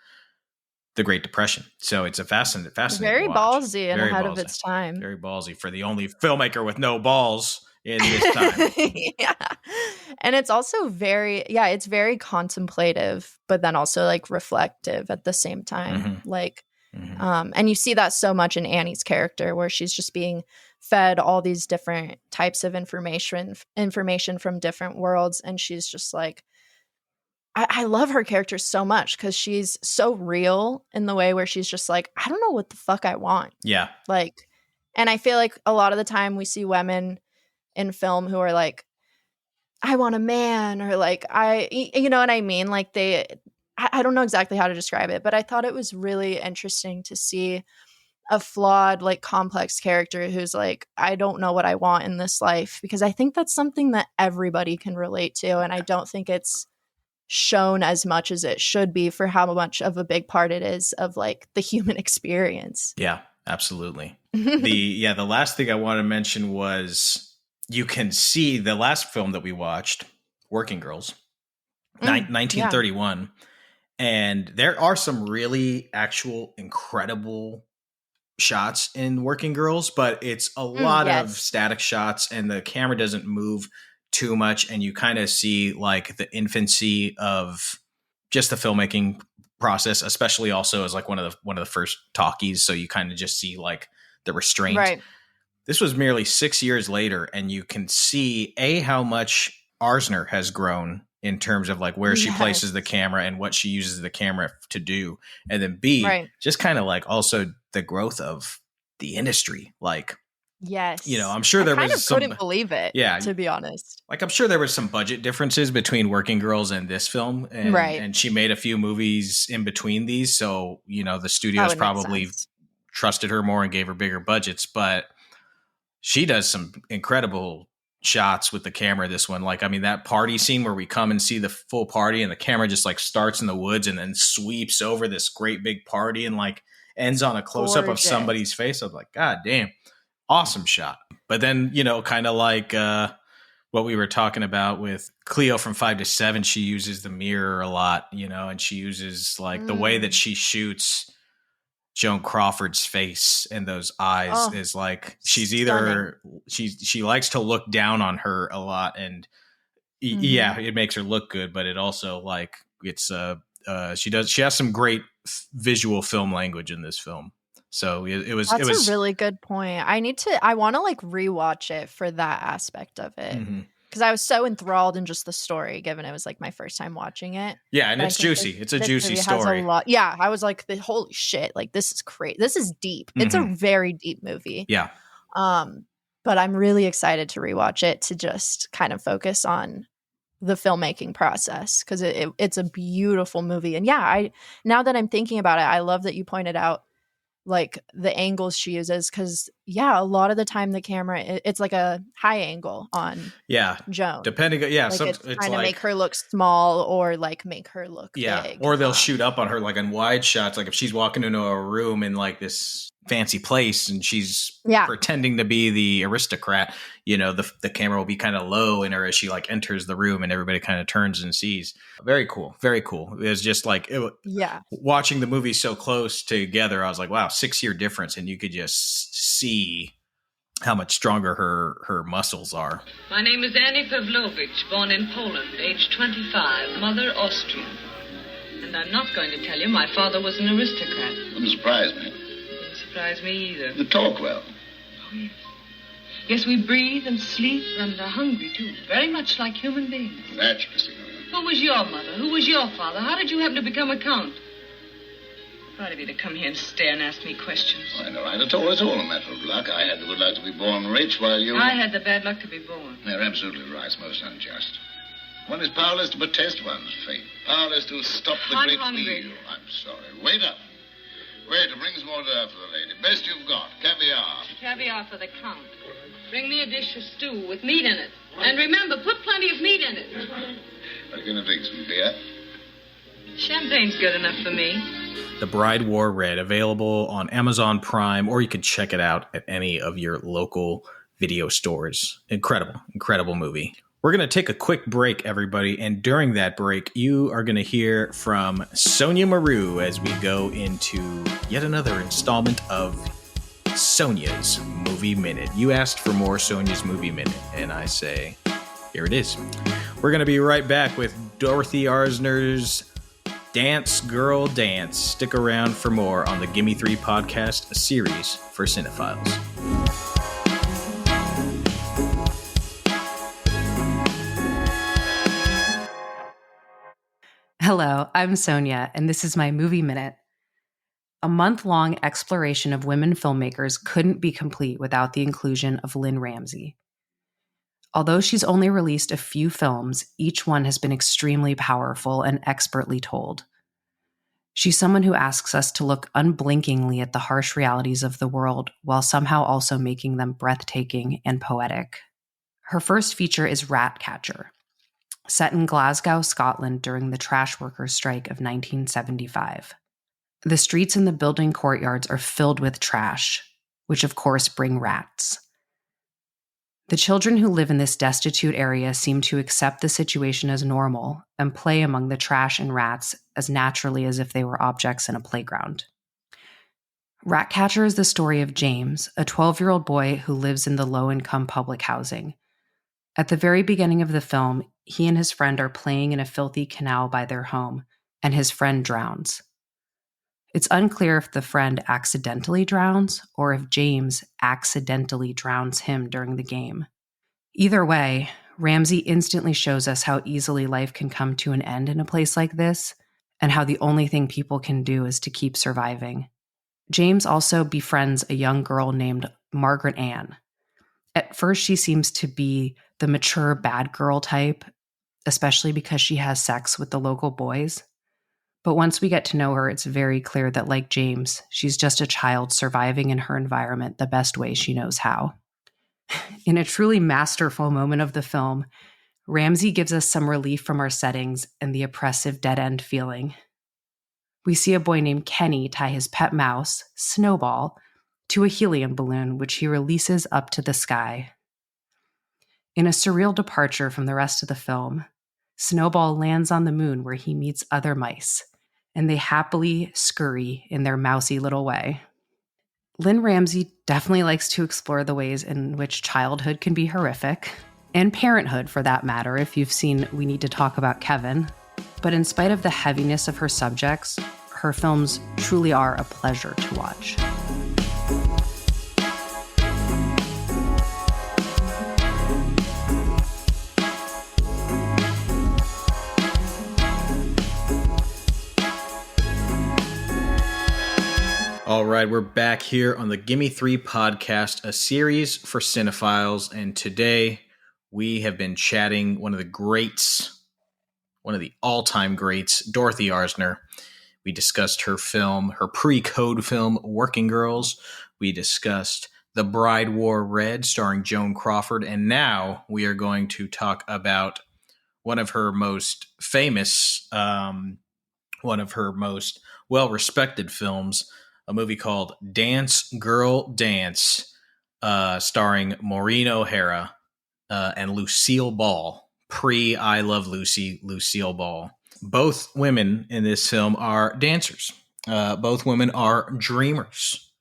the Great Depression. So it's a fascinating very ballsy and ahead of its time. Very ballsy for the only filmmaker with no balls in this time. Yeah. And it's also it's very contemplative, but then also like reflective at the same time. Mm-hmm. Like, and you see that so much in Annie's character, where she's just being fed all these different types of information from different worlds. And she's just like, I love her character so much because she's so real in the way where she's just like, I don't know what the fuck I want. Yeah. Like, and I feel like a lot of the time we see women in film who are like, I want a man, or like, you know what I mean? Like I don't know exactly how to describe it, but I thought it was really interesting to see a flawed, like complex character who's like, I don't know what I want in this life, because I think that's something that everybody can relate to. And I don't think it's shown as much as it should be for how much of a big part it is of like the human experience. Yeah, absolutely. The last thing I want to mention was, you can see the last film that we watched, Working Girls, 1931. Yeah. And there are some really actual incredible shots in Working Girls, but it's a lot of static shots and the camera doesn't move too much. And you kind of see like the infancy of just the filmmaking process, especially also as like one of the first talkies. So you kind of just see like the restraint. Right. This was merely 6 years later, and you can see how much Arzner has grown in terms of like where she places the camera and what she uses the camera to do. And then B, just kind of like also the growth of the industry. Like, yes, you know, I'm sure there was some, couldn't believe it. Yeah. To be honest. Like, I'm sure there was some budget differences between Working Girls and this film. And, and she made a few movies in between these. So, you know, the studios probably trusted her more and gave her bigger budgets, but she does some incredible shots with the camera. This one, like, I mean, that party scene where we come and see the full party and the camera just like starts in the woods and then sweeps over this great big party and like ends on a close up of somebody's face. I was like, God damn, awesome shot. But then, you know, kind of like what we were talking about with Cleo from 5 to 7, she uses the mirror a lot, you know, and she uses like the way that she shoots Joan Crawford's face and those eyes is like, she's either she likes to look down on her a lot, and it makes her look good, but it also like it's she has some great visual film language in this film. So it was a really good point. I want to like rewatch it for that aspect of it. Because I was so enthralled in just the story, given it was like my first time watching it. Yeah, and it's juicy. It's a juicy story. Yeah, I was like, holy shit, like this is great. This is deep. It's a very deep movie. Yeah. But I'm really excited to rewatch it to just kind of focus on the filmmaking process, because it's a beautiful movie. And yeah, now that I'm thinking about it, I love that you pointed out like the angles she uses, because yeah, a lot of the time the camera, it's like a high angle on Joan. Depending, Like it's trying to make her look small or like make her look big. Or they'll shoot up on her like in wide shots, like if she's walking into a room in like this fancy place and she's pretending to be the aristocrat, you know, the camera will be kind of low in her as she like enters the room and everybody kind of turns and sees. Very cool. Very cool. It was just like watching the movie so close together, I was like, wow, 6-year difference, and you could just see how much stronger her muscles are. My name is Annie Pavlovich, born in Poland, age 25, mother Austrian. And I'm not going to tell you my father was an aristocrat. Wouldn't surprise me. Wouldn't surprise me either. You talk well. Oh, yes. Yes, we breathe and sleep and are hungry, too. Very much like human beings. Naturally, Signora. Who was your mother? Who was your father? How did you happen to become a count? Proud of you to come here and stare and ask me questions. Why, no, right at all. It's all a matter of luck. I had the good luck to be born rich while you... I had the bad luck to be born. You're absolutely right. It's most unjust. One is powerless to protest one's fate. Powerless to stop the I'm great hungry. wheel. I'm sorry. Wait up. Wait, bring some more dinner for the lady. Best you've got. Caviar. Caviar for the count. Bring me a dish of stew with meat in it. And remember, put plenty of meat in it. Are you going to drink some beer? Champagne's good enough for me. The Bride Wore Red, available on Amazon Prime, or you can check it out at any of your local video stores. Incredible movie. We're going to take a quick break, everybody, and during that break, you are going to hear from Sonja Mereu as we go into yet another installment of Sonja's Movie Minute. You asked for more Sonja's Movie Minute, and I say, here it is. We're going to be right back with Dorothy Arzner's Dance Girl Dance. Stick around for more on the Gimme Three podcast, a series for cinephiles. Hello, I'm Sonja, and this is my Movie Minute. A month-long exploration of women filmmakers couldn't be complete without the inclusion of Lynne Ramsay. Although she's only released a few films, each one has been extremely powerful and expertly told. She's someone who asks us to look unblinkingly at the harsh realities of the world while somehow also making them breathtaking and poetic. Her first feature is Ratcatcher, set in Glasgow, Scotland during the trash workers' strike of 1975. The streets and the building courtyards are filled with trash, which of course bring rats. The children who live in this destitute area seem to accept the situation as normal and play among the trash and rats as naturally as if they were objects in a playground. Ratcatcher is the story of James, a 12-year-old boy who lives in the low-income public housing. At the very beginning of the film, he and his friend are playing in a filthy canal by their home, and his friend drowns. It's unclear if the friend accidentally drowns or if James accidentally drowns him during the game. Either way, Ramsay instantly shows us how easily life can come to an end in a place like this, and how the only thing people can do is to keep surviving. James also befriends a young girl named Margaret Ann. At first, she seems to be the mature bad girl type, especially because she has sex with the local boys. But once we get to know her, it's very clear that, like James, she's just a child surviving in her environment the best way she knows how. In a truly masterful moment of the film, Ramsay gives us some relief from our settings and the oppressive dead-end feeling. We see a boy named Kenny tie his pet mouse, Snowball, to a helium balloon, which he releases up to the sky. In a surreal departure from the rest of the film, Snowball lands on the moon where he meets other mice, and they happily scurry in their mousy little way. Lynne Ramsay definitely likes to explore the ways in which childhood can be horrific, and parenthood for that matter, if you've seen We Need to Talk About Kevin. But in spite of the heaviness of her subjects, her films truly are a pleasure to watch. All right, we're back here on the Gimme Three podcast, a series for cinephiles. And today we have been chatting one of the greats, one of the all-time greats, Dorothy Arzner. We discussed her film, her pre-code film, Working Girls. We discussed The Bride Wore Red, starring Joan Crawford. And now we are going to talk about one of her most famous, one of her most well-respected films, a movie called Dance Girl Dance, starring Maureen O'Hara and Lucille Ball, pre-I Love Lucy, Lucille Ball. Both women in this film are dancers. Both women are dreamers.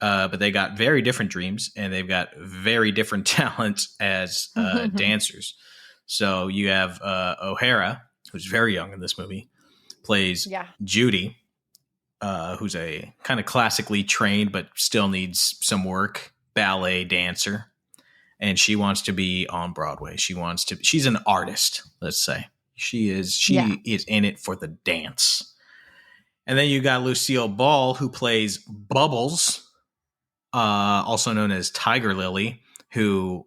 But they got very different dreams, and they've got very different talents as dancers. So you have O'Hara, who's very young in this movie, plays Judy, who's a kind of classically trained but still needs some work ballet dancer. And she wants to be on Broadway. She's an artist, let's say. She is in it for the dance. And then you got Lucille Ball, who plays Bubbles, also known as Tiger Lily, who,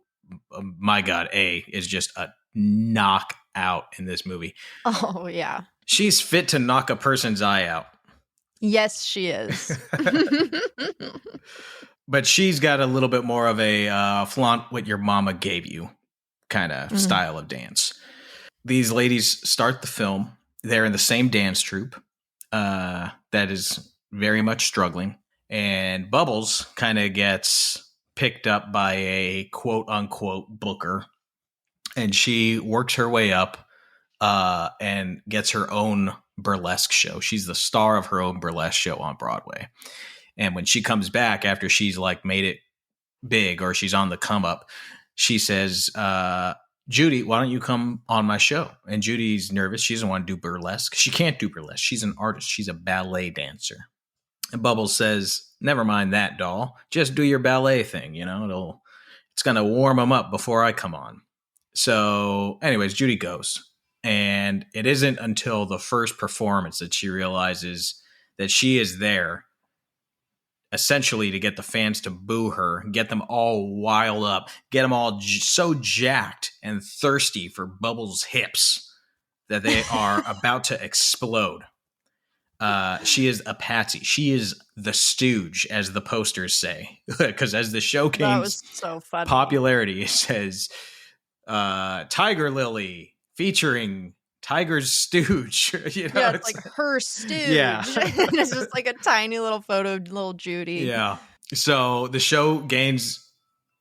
my God, is just a knockout in this movie. Oh, yeah. She's fit to knock a person's eye out. Yes, she is. But she's got a little bit more of a flaunt what your mama gave you kind of style of dance. These ladies start the film. They're in the same dance troupe that is very much struggling. And Bubbles kind of gets picked up by a quote-unquote booker. And she works her way up and gets her own burlesque show. She's the star of her own burlesque show on Broadway. And when she comes back after she's like made it big or she's on the come up, she says, Judy, why don't you come on my show? And Judy's nervous. She doesn't want to do burlesque. She can't do burlesque. She's an artist. She's a ballet dancer. And Bubbles says, never mind that, doll. Just do your ballet thing. You know, it's going to warm them up before I come on. So anyways, Judy goes. And it isn't until the first performance that she realizes that she is there essentially to get the fans to boo her, get them all wild up, get them all so jacked and thirsty for Bubbles' hips that they are about to explode. She is a patsy. She is the stooge, as the posters say, because as the show gains popularity, it says Tiger Lily featuring Tiger's stooge. You know, yeah, it's like her stooge. Yeah. It's just like a tiny little photo of little Judy. Yeah. So the show gains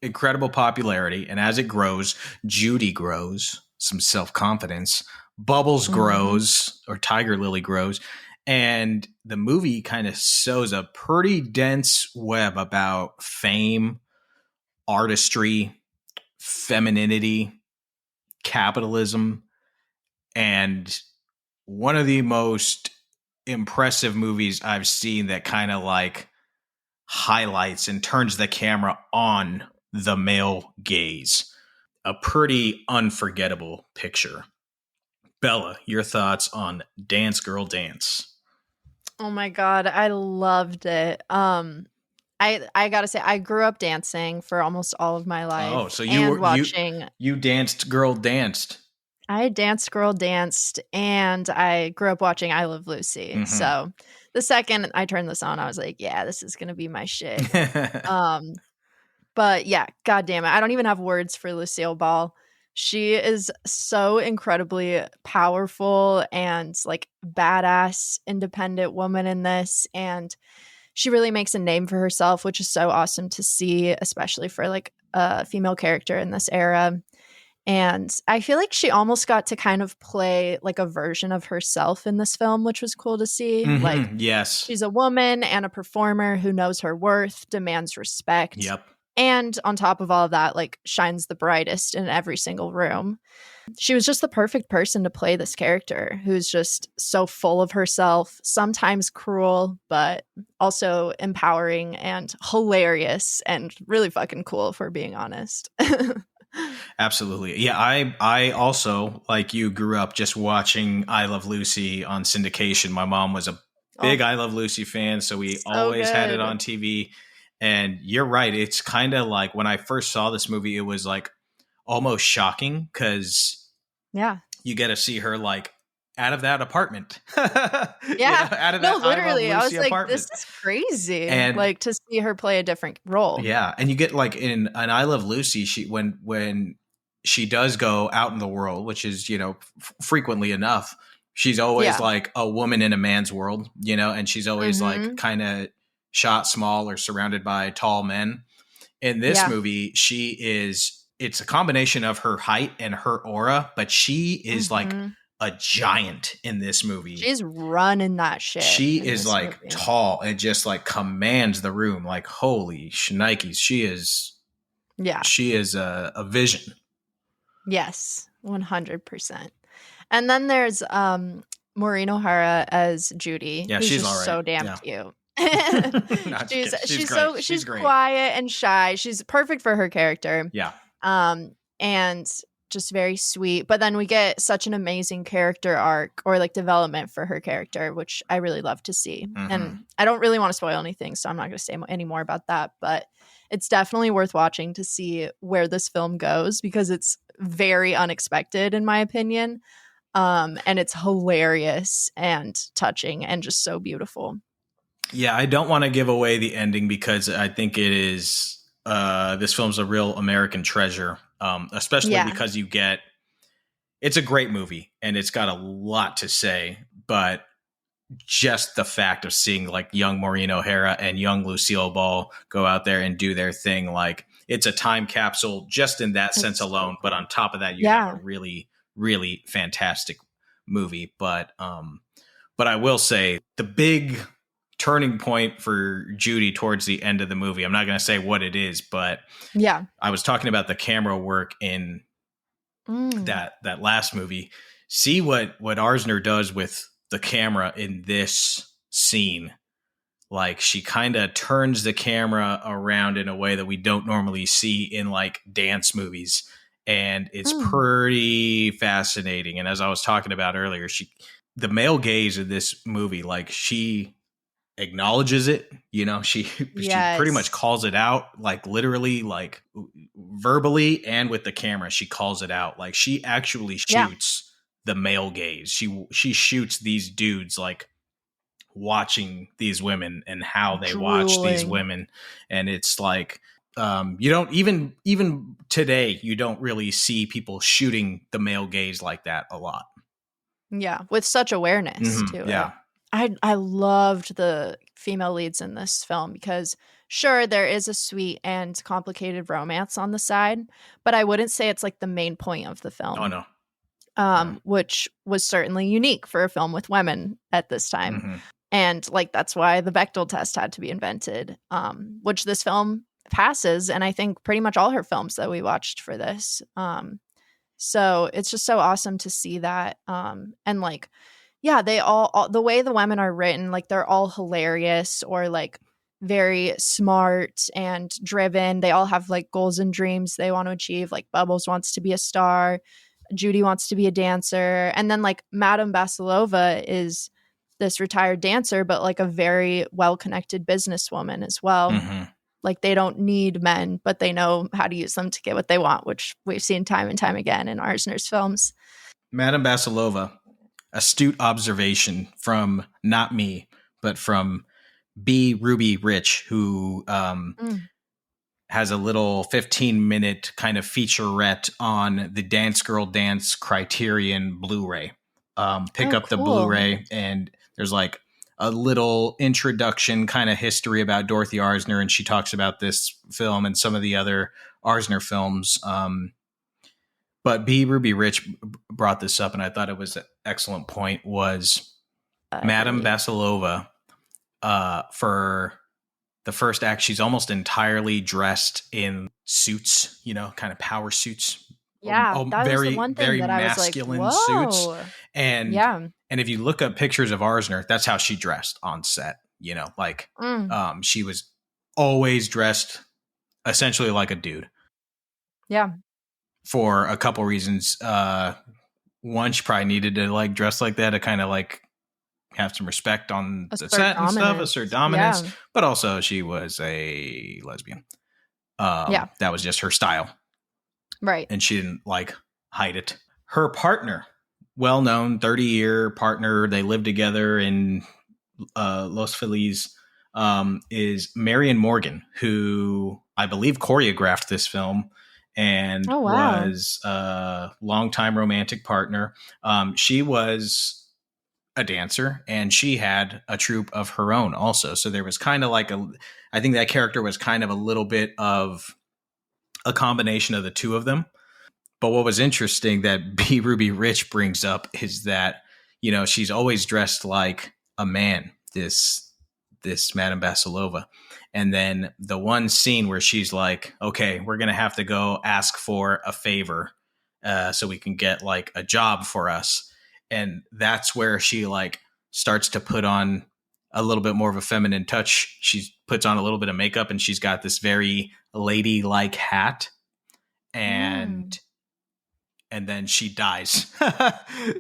incredible popularity, and as it grows, Judy grows some self-confidence. Bubbles grows, or Tiger Lily grows, and the movie kind of sews a pretty dense web about fame, artistry, femininity, capitalism, and one of the most impressive movies I've seen that kind of like highlights and turns the camera on the male gaze. A pretty unforgettable picture. Bella, your thoughts on Dance Girl Dance? Oh my God, I loved it. I gotta say, I grew up dancing for almost all of my life. Oh, so you danced girl danced. I danced girl danced, and I grew up watching I Love Lucy. Mm-hmm. So the second I turned this on, I was like, yeah, this is going to be my shit. But yeah, God damn it. I don't even have words for Lucille Ball. She is so incredibly powerful and like badass, independent woman in this. And she really makes a name for herself, which is so awesome to see, especially for like a female character in this era. And I feel like she almost got to kind of play like a version of herself in this film, which was cool to see. Mm-hmm. Like, yes, she's a woman and a performer who knows her worth, demands respect. Yep. And on top of all of that, like shines the brightest in every single room. She was just the perfect person to play this character who's just so full of herself, sometimes cruel, but also empowering and hilarious and really fucking cool, if we're being honest. Absolutely. Yeah, I also, like you, grew up just watching I Love Lucy on syndication. My mom was a big I Love Lucy fan, so we always had it on TV. And you're right. It's kind of like when I first saw this movie, it was like almost shocking because you get to see her like out of that apartment. Yeah. Out of No, that literally. I was like, apartment. this is crazy. And like to see her play a different role. Yeah. And you get like in an I Love Lucy, when she does go out in the world, which is, frequently enough, she's always like a woman in a man's world, and she's always like kind of shot small or surrounded by tall men. In this movie, it's a combination of her height and her aura, but she is like a giant in this movie. She's running that shit. She is like tall and just like commands the room. Like, holy shnikes. She is a vision. Yes, 100%. And then there's Maureen O'Hara as Judy. Yeah, who's she's just all right. so damn cute. She's great. quiet and shy. She's perfect for her character. Yeah. And just very sweet. But then we get such an amazing character arc or like development for her character, which I really love to see. And I don't really want to spoil anything, so I'm not going to say any more about that. But it's definitely worth watching to see where this film goes because it's very unexpected, in my opinion. And it's hilarious and touching and just so beautiful. Yeah, I don't want to give away the ending because I think it is this film's a real American treasure, especially because it's a great movie and it's got a lot to say, but just the fact of seeing like young Maureen O'Hara and young Lucille Ball go out there and do their thing, like it's a time capsule just in that sense alone. But on top of that, you have a really, really fantastic movie. But I will say the big turning point for Judy towards the end of the movie, I'm not going to say what it is, but I was talking about the camera work in that last movie. See what Arzner does with the camera in this scene. Like she kind of turns the camera around in a way that we don't normally see in like dance movies. And it's pretty fascinating. And as I was talking about earlier, the male gaze in this movie, like she acknowledges it, she pretty much calls it out, like literally, like verbally and with the camera, she calls it out. Like she actually shoots the male gaze. She shoots these dudes like watching these women and how they watch these women. And it's like, you don't even today, you don't really see people shooting the male gaze like that a lot. Yeah. With such awareness too. Yeah. I loved the female leads in this film because sure, there is a sweet and complicated romance on the side, but I wouldn't say it's like the main point of the film. Oh, no. Which was certainly unique for a film with women at this time. And like, that's why the Bechdel test had to be invented, which this film passes. And I think pretty much all her films that we watched for this. So it's just so awesome to see that. And like, they all the way the women are written, like they're all hilarious or like very smart and driven. They all have like goals and dreams they want to achieve. Like Bubbles wants to be a star. Judy wants to be a dancer. And then like Madame Basilova is this retired dancer, but like a very well-connected businesswoman as well. Like they don't need men, but they know how to use them to get what they want, which we've seen time and time again in Arzner's films. Madame Basilova, astute observation from not me, but from B. Ruby Rich, who has a little 15-minute kind of featurette on the Dance Girl Dance Criterion Blu-ray. Pick up the Blu-ray, and there's like a little introduction kind of history about Dorothy Arzner, and she talks about this film and some of the other Arzner films. But B. Ruby Rich brought this up, and I thought it was an excellent point, was Madame Basilova, for the first act, she's almost entirely dressed in suits, kind of power suits. Yeah, that was the one thing very that I was masculine like, whoa. suits. And if you look up pictures of Arzner, that's how she dressed on set. She was always dressed essentially like a dude. Yeah. For a couple reasons. One, she probably needed to like dress like that to kind of like have some respect on the set and stuff, assert dominance. Yeah. But also she was a lesbian. That was just her style. Right. And she didn't like hide it. Her partner, well-known 30-year partner. They live together in Los Feliz, is Marion Morgan, who I believe choreographed this film and was a longtime romantic partner. She was a dancer, and she had a troupe of her own also. So there was kind of like I think that character was kind of a little bit of a combination of the two of them. But what was interesting that B. Ruby Rich brings up is that, you know, she's always dressed like a man, this Madame Basilova. And then the one scene where she's like, okay, we're going to have to go ask for a favor so we can get like a job for us. And that's where she like starts to put on a little bit more of a feminine touch. She puts on a little bit of makeup, and she's got this very ladylike hat, and then she dies.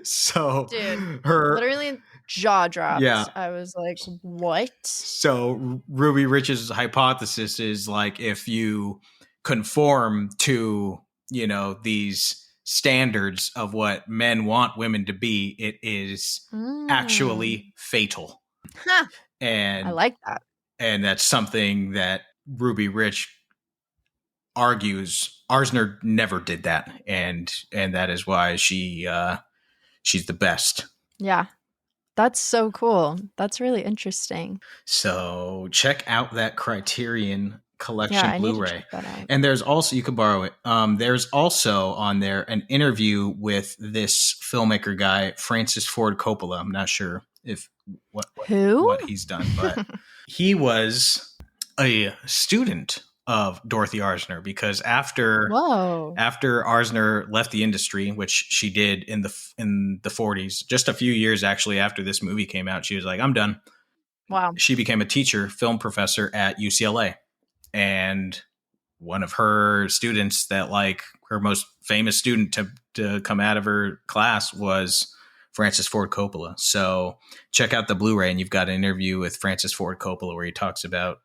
So dude, her literally jaw dropped. Yeah. I was like, what? So Ruby Rich's hypothesis is like, if you conform to, you know, these standards of what men want women to be, it is actually fatal. Huh. And I like that. And that's something that Ruby Rich argues Arzner never did that, and that is why she's the best. Yeah. That's so cool. That's really interesting. So check out that Criterion Collection I Blu-ray. need to check that out. And there's also, you can borrow it. There's also on there an interview with this filmmaker guy, Francis Ford Coppola. I'm not sure if what he's done, but he was a student of Dorothy Arzner, because after Arzner left the industry, which she did in the 40s, just a few years actually after this movie came out, she was like, I'm done. Wow. She became a teacher, film professor at UCLA. And one of her students, that like her most famous student to come out of her class, was Francis Ford Coppola. So check out the Blu-ray, and you've got an interview with Francis Ford Coppola where he talks about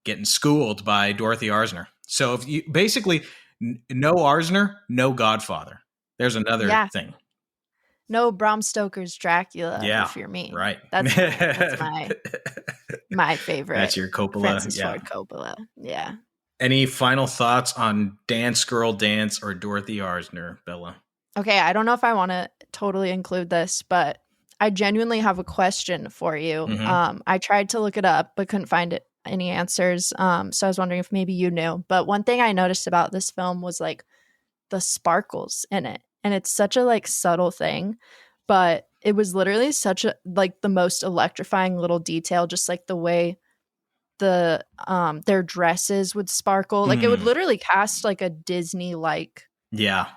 getting schooled by Dorothy Arzner. So if you basically no Arzner, no Godfather. There's another thing. No Bram Stoker's Dracula. If you're me, right? That's my favorite. That's your Coppola. Francis Ford Coppola. Yeah. Any final thoughts on Dance Girl Dance or Dorothy Arzner, Bella? Okay, I don't know if I want to totally include this, but I genuinely have a question for you. Mm-hmm. I tried to look it up, but couldn't find any answers. So I was wondering if maybe you knew. But one thing I noticed about this film was like the sparkles in it. And it's such a like subtle thing, but it was literally such a like the most electrifying little detail, just like the way the their dresses would sparkle. Like it would literally cast like a Disney like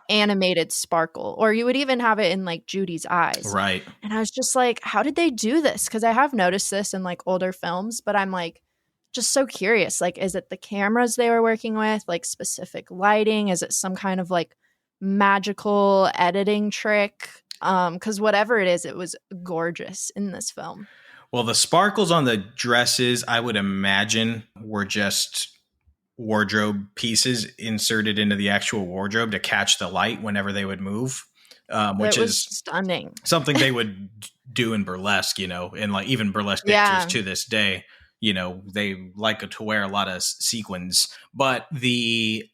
animated sparkle, or you would even have it in like Judy's eyes. Right. And I was just like, how did they do this? Because I have noticed this in like older films, but I'm like just so curious. Like, is it the cameras they were working with, like specific lighting? Is it some kind of like magical editing trick? Because whatever it is, it was gorgeous in this film. Well, the sparkles on the dresses, I would imagine, were just wardrobe pieces inserted into the actual wardrobe to catch the light whenever they would move, which is stunning. Something they would do in burlesque, you know, and like even burlesque dancers to this day, you know, they like to wear a lot of sequins. But the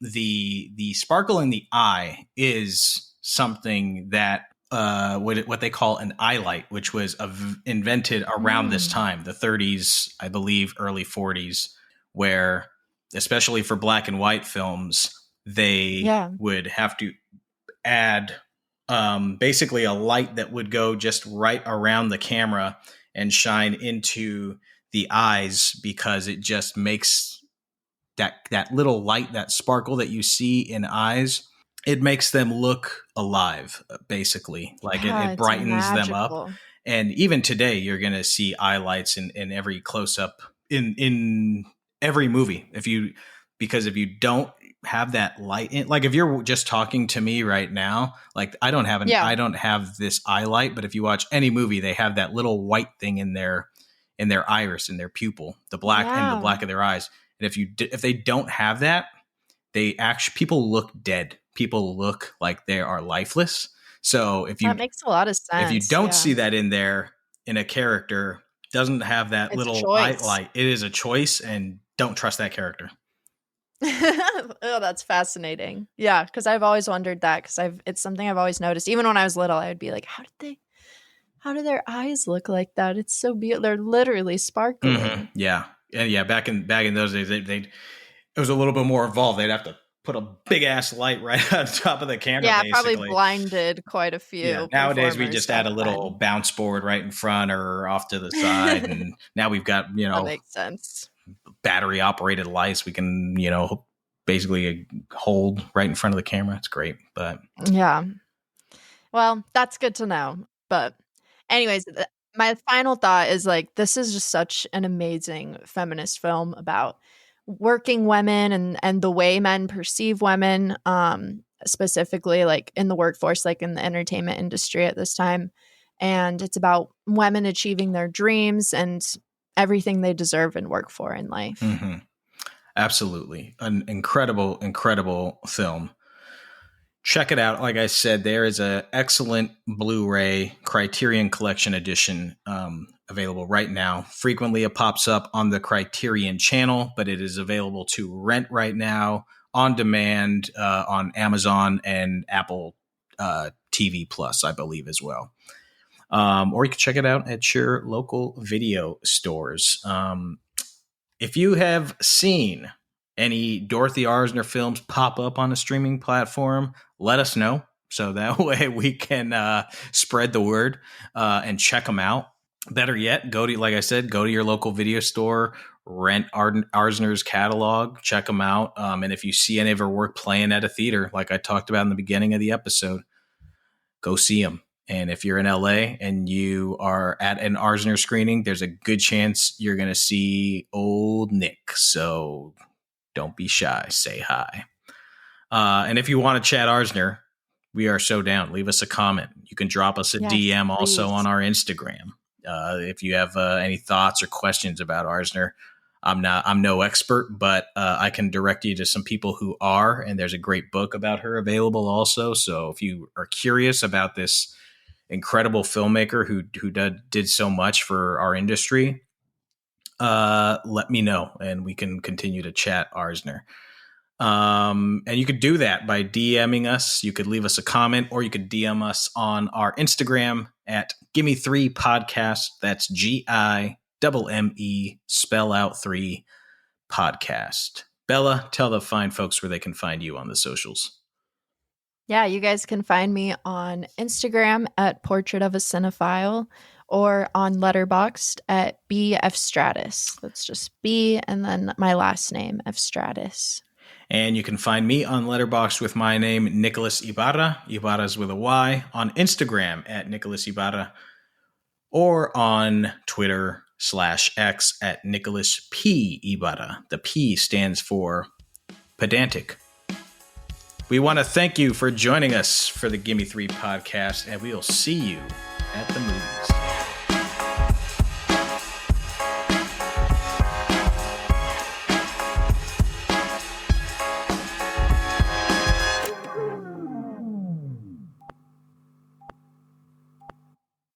sparkle in the eye is something that what they call an eye light, which was invented around this time, the 30s, I believe, early 40s, where especially for black and white films, they would have to add basically a light that would go just right around the camera and shine into the eyes, because it just makes that little light, that sparkle that you see in eyes, it makes them look alive, basically. Like it brightens them up. And even today, you're going to see eye lights in every close-up in every movie. Because if you don't have that light in, like if you're just talking to me right now, like I don't have this eye light, but if you watch any movie, they have that little white thing in their iris, in their pupil, the black and the black of their eyes. And if they don't have that, people look dead. People look like they are lifeless. So that makes a lot of sense. If you don't see that in there in a character, doesn't have that it's little light, it is a choice, and don't trust that character. Oh, that's fascinating. Yeah, because I've always wondered that, because it's something I've always noticed. Even when I was little, I would be like, how do their eyes look like that? It's so beautiful. They're literally sparkling. Mm-hmm. Yeah. And yeah, back in those days, it was a little bit more involved. They'd have to put a big ass light right on top of the camera. Yeah, basically. Probably blinded quite a few. Yeah, nowadays we just add a little bounce board right in front or off to the side, and now we've got that makes sense. Battery operated lights we can basically hold right in front of the camera. It's great. But yeah, well, that's good to know. But anyways, my final thought is like, this is just such an amazing feminist film about working women and the way men perceive women, specifically like in the workforce, like in the entertainment industry at this time. And it's about women achieving their dreams and everything they deserve and work for in life. Mm-hmm. Absolutely. An incredible, incredible film. Check it out. Like I said, there is an excellent Blu-ray Criterion Collection edition available right now. Frequently it pops up on the Criterion channel, but it is available to rent right now on demand on Amazon and Apple TV Plus, I believe, as well. Or you can check it out at your local video stores. If you have seen any Dorothy Arzner films pop up on a streaming platform, let us know. So that way we can spread the word and check them out. Better yet, go to your local video store, rent Arzner's catalog, check them out. And if you see any of her work playing at a theater, like I talked about in the beginning of the episode, go see them. And if you're in LA and you are at an Arzner screening, there's a good chance you're going to see old Nick. So don't be shy. Say hi. And if you want to chat Arzner, we are so down. Leave us a comment. You can drop us a DM also on our Instagram. If you have any thoughts or questions about Arzner, I'm no expert, but I can direct you to some people who are, and there's a great book about her available also. So if you are curious about this incredible filmmaker who did so much for our industry, let me know and we can continue to chat Arzner. And you could do that by DMing us. You could leave us a comment, or you could DM us on our Instagram at Gimme Three Podcast. That's GIMME spell out 3 podcast. Bella, tell the fine folks where they can find you on the socials. Yeah, you guys can find me on Instagram at Portrait of a Cinephile, or on Letterboxd at BF Stratus. That's just B and then my last name, F Stratus. And you can find me on Letterboxd with my name, Nicholas Ibarra. Ibarra's with a Y. On Instagram at Nicholas Ibarra, or on Twitter/X at Nicholas P. Ibarra. The P stands for pedantic. We want to thank you for joining us for the Gimme Three podcast, and we will see you at the movies.